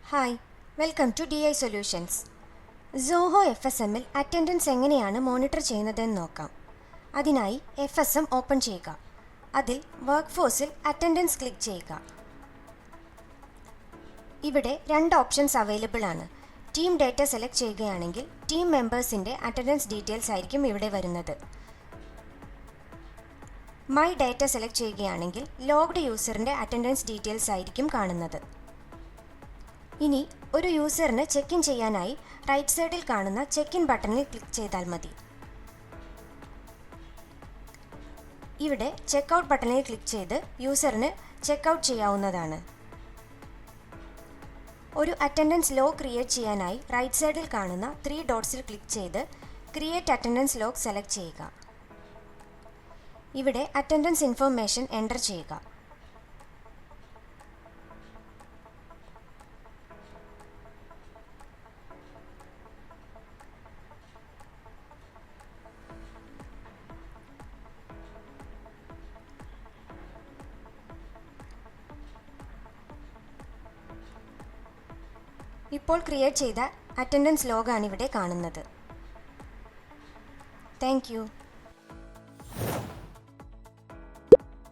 Hi, welcome to DI solutions. Zoho FSMൽ attendance എങ്ങനെയാണ് monitor ചെയ്യുന്നതെന്ന് നോക്കാം. അതിനായി FSM ഓപ്പൺ ചെയ്യുക. അതിൽ വർക്ക് ഫോഴ്സിൽ അറ്റൻഡൻസ് ക്ലിക്ക് ചെയ്യുക. ഇവിടെ രണ്ട് ഓപ്ഷൻസ് അവൈലബിൾ ആണ്. ടീം ഡേറ്റ സെലക്ട് ചെയ്യുകയാണെങ്കിൽ ടീം മെമ്പേഴ്സിൻ്റെ അറ്റൻഡൻസ് ഡീറ്റെയിൽസ് ആയിരിക്കും ഇവിടെ വരുന്നത്. മൈ ഡേറ്റ സെലക്ട് ചെയ്യുകയാണെങ്കിൽ ലോഗ്ഡ് യൂസറിൻ്റെ അറ്റൻഡൻസ് ഡീറ്റെയിൽസ് ആയിരിക്കും കാണുന്നത്. ഇനി ഒരു യൂസറിന് ചെക്ക് ഇൻ ചെയ്യാനായി റൈറ്റ് സൈഡിൽ കാണുന്ന ചെക്ക് ഇൻ ബട്ടണിൽ ക്ലിക്ക് ചെയ്താൽ മതി. ഇവിടെ ചെക്ക്ഔട്ട് ബട്ടണിൽ ക്ലിക്ക് ചെയ്ത് യൂസറിന് ചെക്ക്ഔട്ട് ചെയ്യാവുന്നതാണ്. ഒരു അറ്റൻഡൻസ് ലോഗ് ക്രിയേറ്റ് ചെയ്യാനായി റൈറ്റ് സൈഡിൽ കാണുന്ന 3 ഡോട്ട്സിൽ ക്ലിക്ക് ചെയ്ത് ക്രിയേറ്റ് അറ്റൻഡൻസ് ലോഗ് സെലക്ട് ചെയ്യുക. ഇവിടെ അറ്റൻഡൻസ് ഇൻഫർമേഷൻ എൻ്റർ ചെയ്യുക. ഇപ്പോൾ ക്രിയേറ്റ് ചെയ്ത അറ്റൻഡൻസ് ലോഗാണ് ഇവിടെ കാണുന്നത്. Thank you.